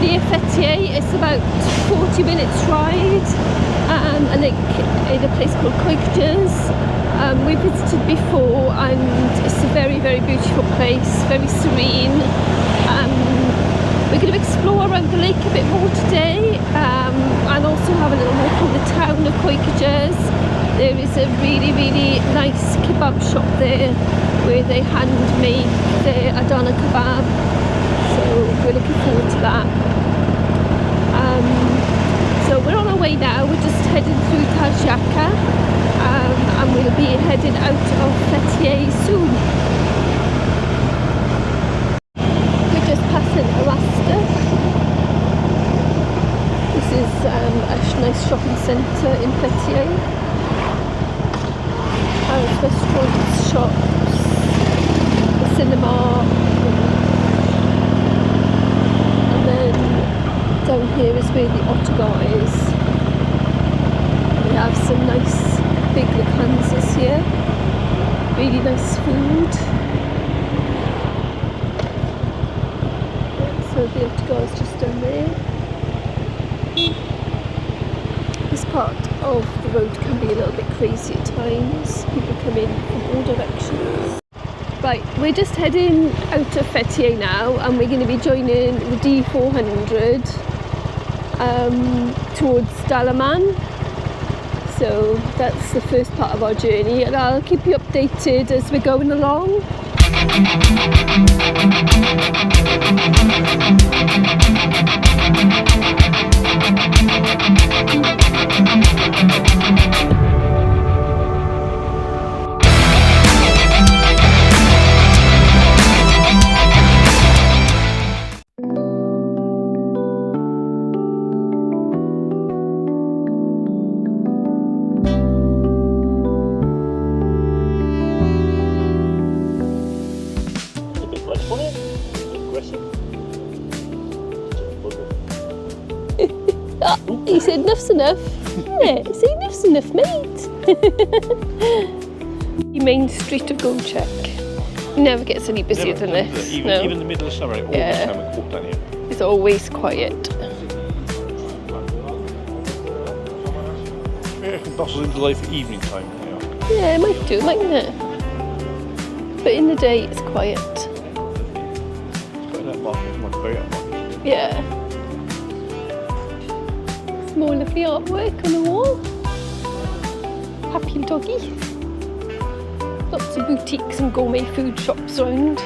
near Fethiye. It's about 40 minutes ride, and in a place called Köyceğız. We visited before, and it's a very, very beautiful place, very serene. We're going to explore around the lake a bit more today, and also have a little walk in the town of Köyceğız. There is a really, really nice kebab shop there where they hand make their Adana Kebab, so we're looking forward to that. So we're on our way now. We're just heading through Ortaca, and we'll be heading out of Fethiye soon. We're just passing Erasta. This is a nice shopping centre in Fethiye. House, restaurants, shops, a cinema, and then down here is where the Ortaca is. We have some nice big locanzas here, really nice food. So the Ortaca is just down there. This part of the road can be a little bit crazy at times. People come in from all directions. Right, we're just heading out of Fethiye now, and we're going to be joining the D400 towards Dalyan. So that's the first part of our journey, and I'll keep you updated as we're going along. He said enough's enough. Yeah, he said enough's enough, mate. The main street of Göcek never gets any busier than this. Even in the middle of summer, it always time we walk down here. It's always quiet. Yeah, it can bustle into life for evening time. Yeah, it might do, mightn't it? But in the day, it's quiet. It's quite that market, it's my favourite market. Yeah. More lovely artwork on the wall. Happy doggy. Lots of boutiques and gourmet food shops around.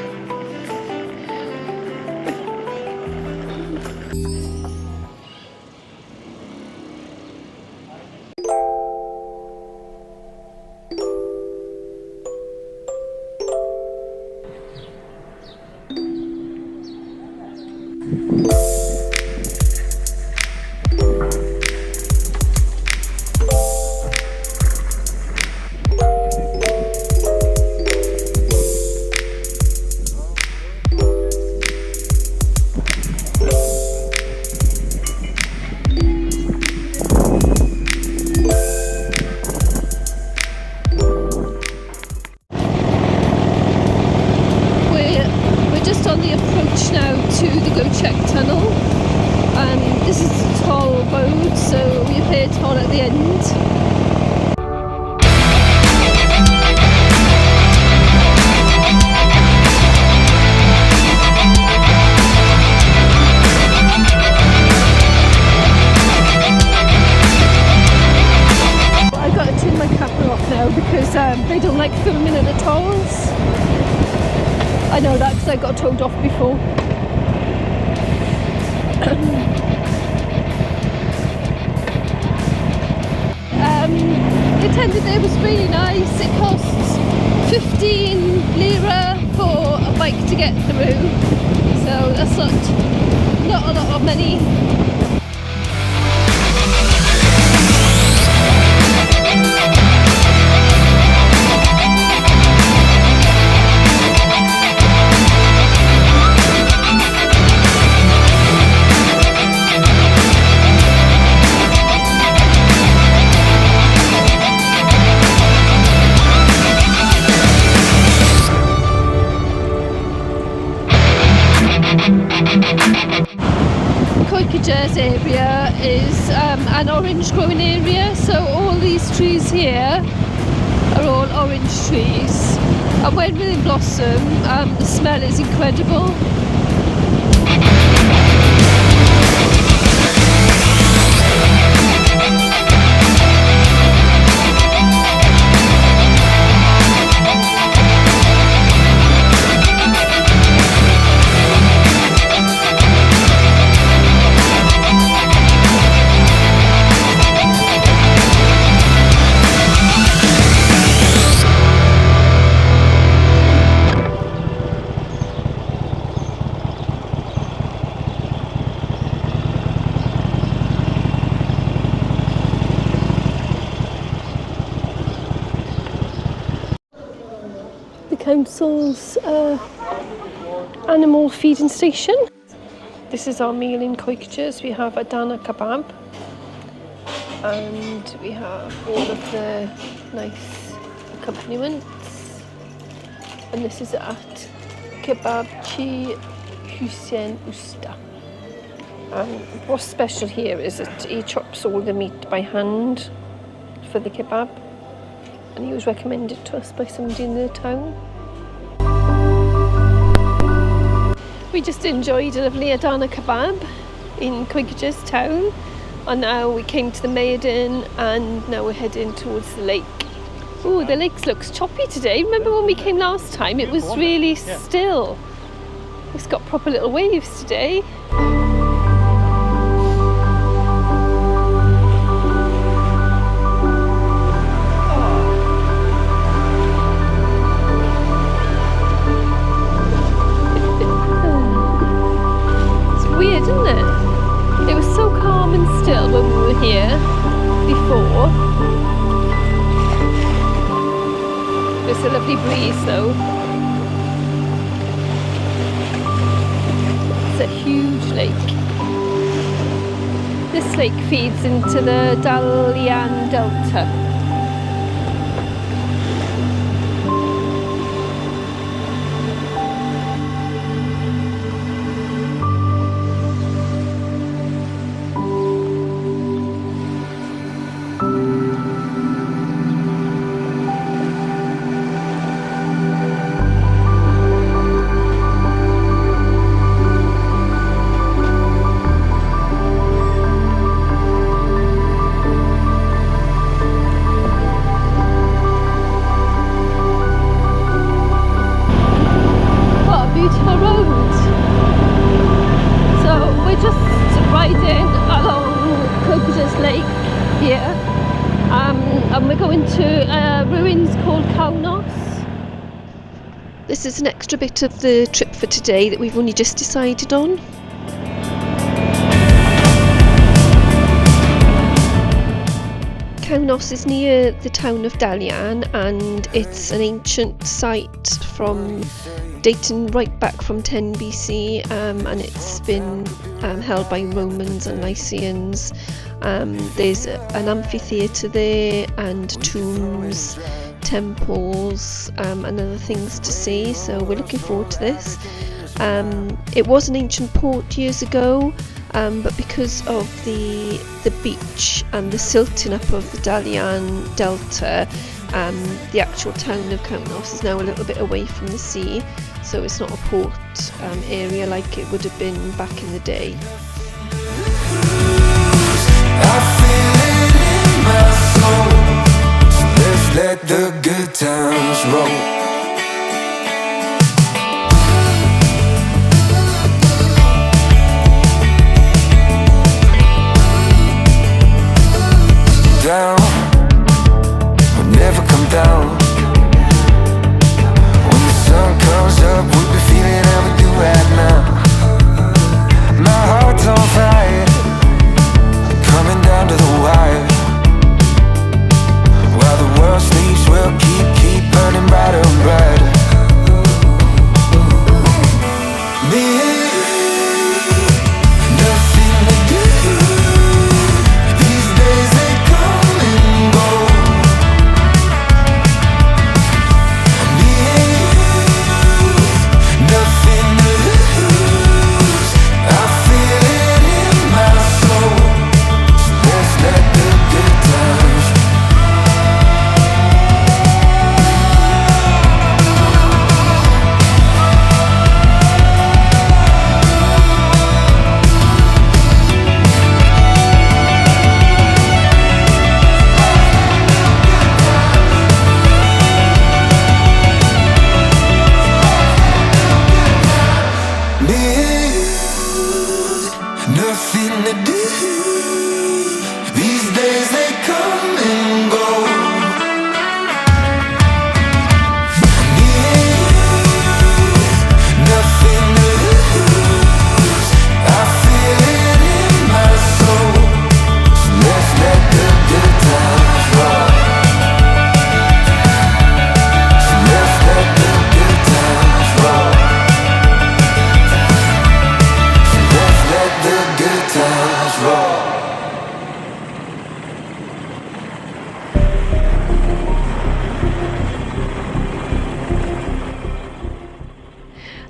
On the approach now to the Göcek tunnel, and this is the toll road, so we pay a toll at the end. I've got to turn my camera off now because they don't like filming at the tolls. I know that because I got towed off before. The attendant there was really nice. It costs 15 lira for a bike to get through, so that's not a lot of money. Köyceğız area is an orange growing area, so all these trees here are all orange trees, and when they blossom the smell is incredible. Council's animal feeding station. This is our meal in Köyceğız. We have Adana Kebab and we have all of the nice accompaniments, and this is at Kebapçı Hüseyin Usta. What's special here is that he chops all the meat by hand for the kebab, and he was recommended to us by somebody in the town. We just enjoyed a lovely Adana Kebab in Köyceğız town, and now we came to the maiden and now we're heading towards the lake. Oh, the lake looks choppy today. Remember when we came last time? It was really still. It's got proper little waves today. Weird, isn't it? It was so calm and still when we were here before. There's a lovely breeze though. It's a huge lake. This lake feeds into the Dalyan Delta. And we're going to ruins called Kaunos. This is an extra bit of the trip for today that we've only just decided on. Kaunos is near the town of Dalyan, and it's an ancient site from dating right back from 10 BC, and it's been held by Romans and Lycians. There's an amphitheater there and tombs, temples, and other things to see, so we're looking forward to this. It was an ancient port years ago, but because of the beach and the silting up of the Dalyan Delta, the actual town of Kaunos is now a little bit away from the sea, so it's not a port area like it would have been back in the day. I feel it in my soul, so let's let the good times roll. Down, we'll never come down. When the sun comes up, we'll be feeling how we do right now. My heart's on fire, coming down to the wire. While the world sleeps, we'll keep burning brighter. nothing to do. These days they come and go. Nothing to lose. I feel it in my soul. So let's let the good times roll. So let's let the good times roll. So let's let the good times roll.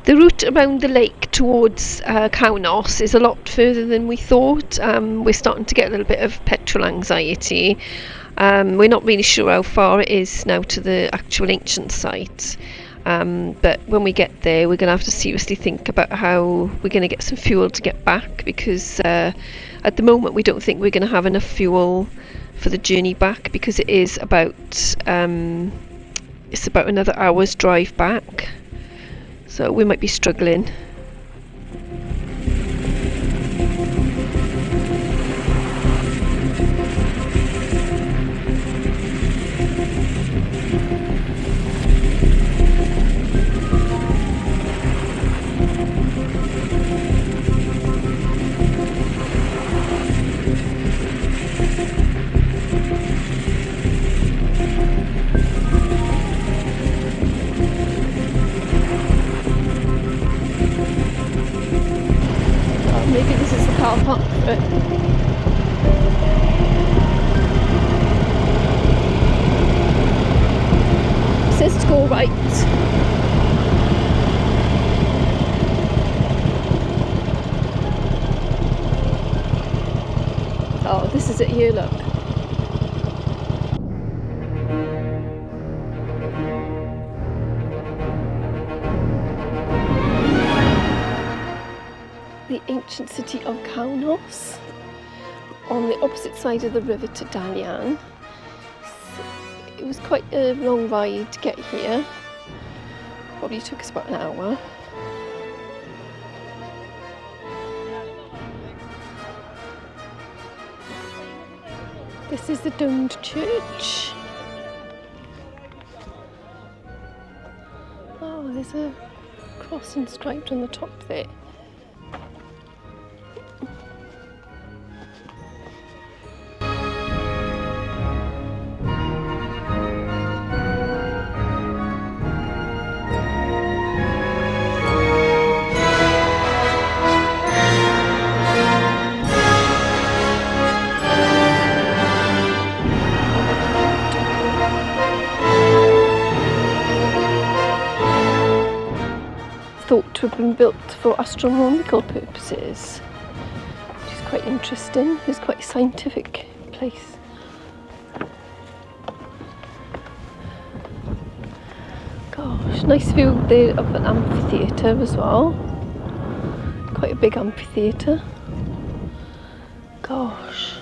The route around the lake towards Kaunos is a lot further than we thought. We're starting to get a little bit of petrol anxiety. We're not really sure how far it is now to the actual ancient site. But when we get there, we're going to have to seriously think about how we're going to get some fuel to get back, because at the moment we don't think we're going to have enough fuel for the journey back, because it is about it's about another hour's drive back. So we might be struggling. Maybe this is the car park for it. It says to go right. Oh, this is it here, look. The ancient city of Kaunos, on the opposite side of the river to Dalyan. It was quite a long ride to get here. Probably took us about an hour. This is the domed church. Oh, there's a cross inscribed on the top there. Thought to have been built for astronomical purposes, which is quite interesting. It's quite a scientific place. Gosh, nice view there of an amphitheater as well. Quite a big amphitheater. Gosh.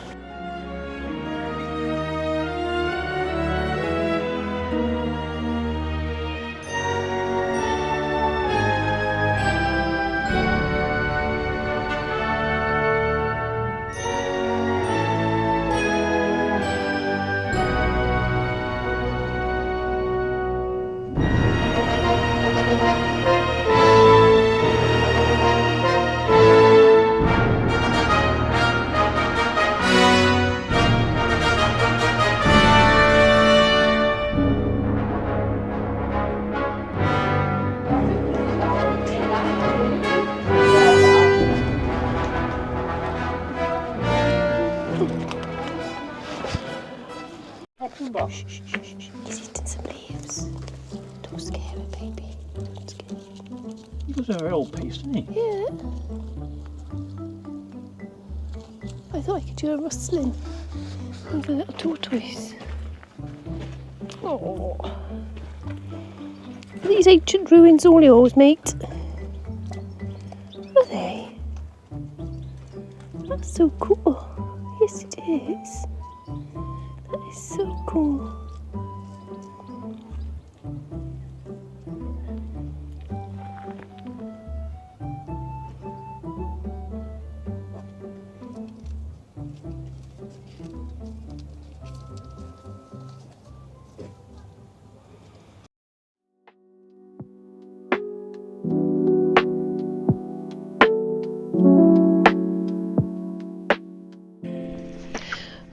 Shh. He's eating some leaves. Don't scare her, baby. Don't scare her. He was a very old piece, didn't he? Yeah. I thought I could hear a rustling of a little tortoise. Oh. Are these ancient ruins all yours, mate? Are they? That's so cool. Yes, it is. That is so cool.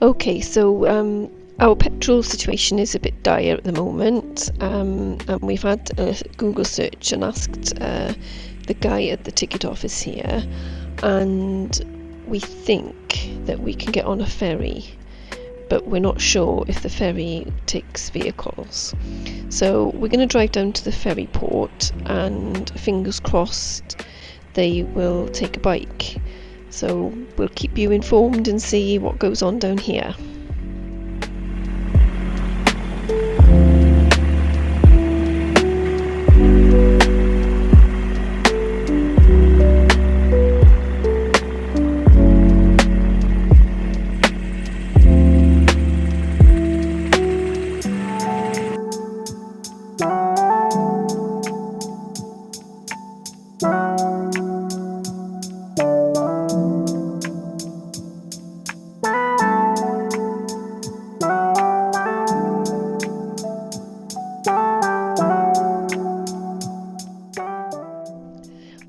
Okay, so our petrol situation is a bit dire at the moment, and we've had a Google search and asked the guy at the ticket office here, and we think that we can get on a ferry, but we're not sure if the ferry takes vehicles. So we're going to drive down to the ferry port, and fingers crossed they will take a bike. So we'll keep you informed and see what goes on down here.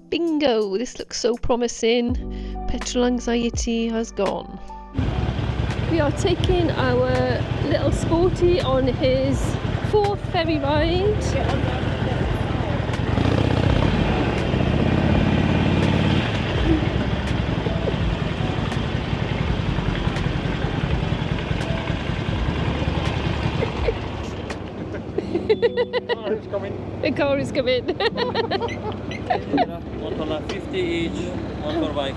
Bingo! This looks so promising. Petrol anxiety has gone. We are taking our little sporty on his 4th ferry ride. The car is coming. 50 each, motorbike.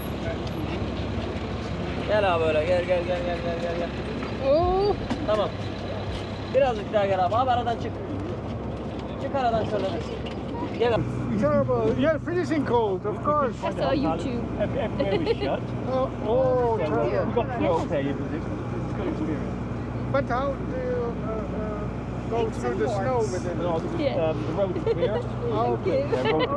Gel abi öyle, gel. Oh. Tamam. Birazcık daha gel abi aradan çık. Çık aradan şöyle. Gel abi. Terrible. Yeah, finishing cold, of course. That's our YouTube. Everywhere is shut. Oh, So, terrible. we've got to go okay, it's good experience. But how do you go through the snow with it? No, Yeah. the road is clear. Okay. The road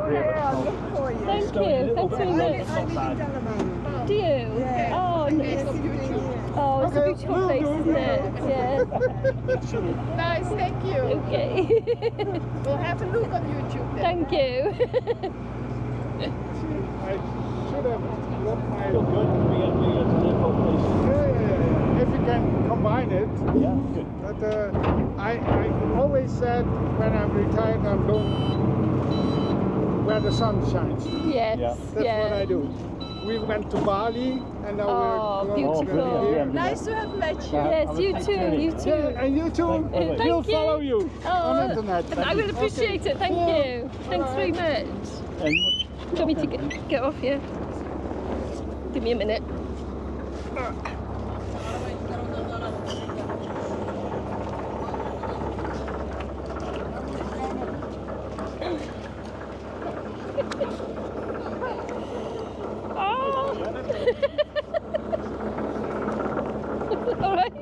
is clear, but it's not. Thank you. Thanks very much. Do you? Oh, nice. Oh, it's a Okay, beautiful we'll place, do isn't it? Yeah. Nice, thank you. Okay. We'll have a look on YouTube then. Thank you. I should have left my... Feel good. We get to the whole place. Yeah. If you can combine it. Yeah, good. But I always said when I'm retired I'm going where the sun shines. Yes. Yeah. That's what I do. We went to Bali and now Oh, we're beautiful. going here. Nice to have met you. Yes, you too. You too. Yeah, and you too. Thank We'll you. follow you on internet. I will appreciate it. Thank you. Thanks very much. And Do you want me to get off here? Give me a minute. All right.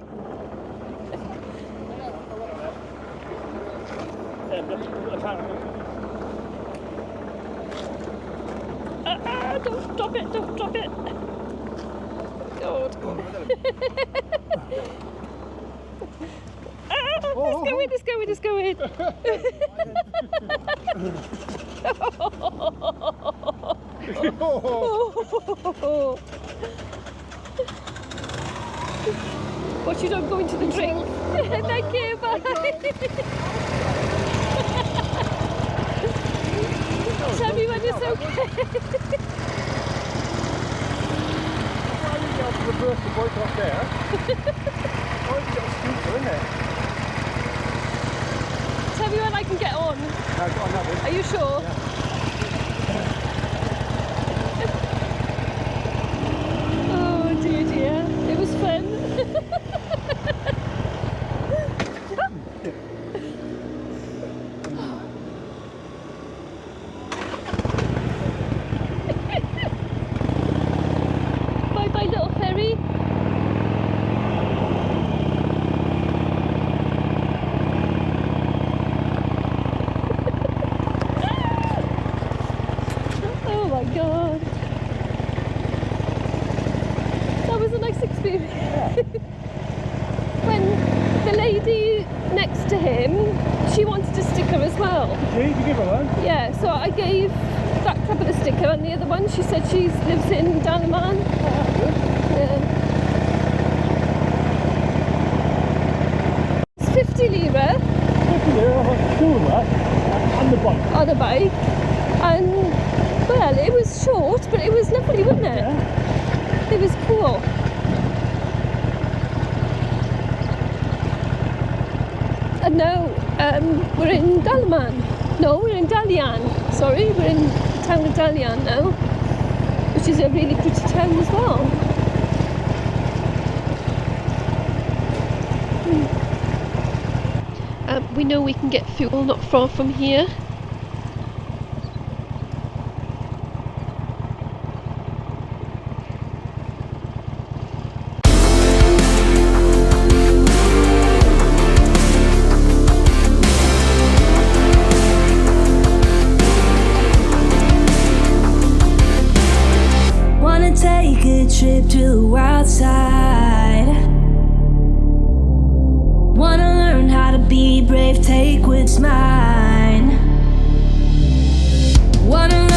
Don't drop it, don't drop it. God. It's going. Watch you don't go into the drink. Thank you, bye. Tell me when it's okay. reverse the boycott there. Oh, you've got a scooter, isn't it? Tell me when I can get on. No, I've got another. Are you sure? Oh dear. It was fun. Bye little ferry. Oh my god. That was a nice experience. When the lady next to him, she wanted a sticker as well. Did you give her one? Yeah, so I gave that couple a sticker, and the other one, she said she lives in Dalyan. Yeah. motorbike, and well, it was short, but it was lovely, wasn't it? It was cool. And now we're in Dalyan. No, we're in Dalyan. Sorry, we're in the town of Dalyan now, which is a really pretty town as well. We know we can get fuel not far from here. Wanna take a trip to the wild side. Wanna learn how to be brave, take what's mine. Wanna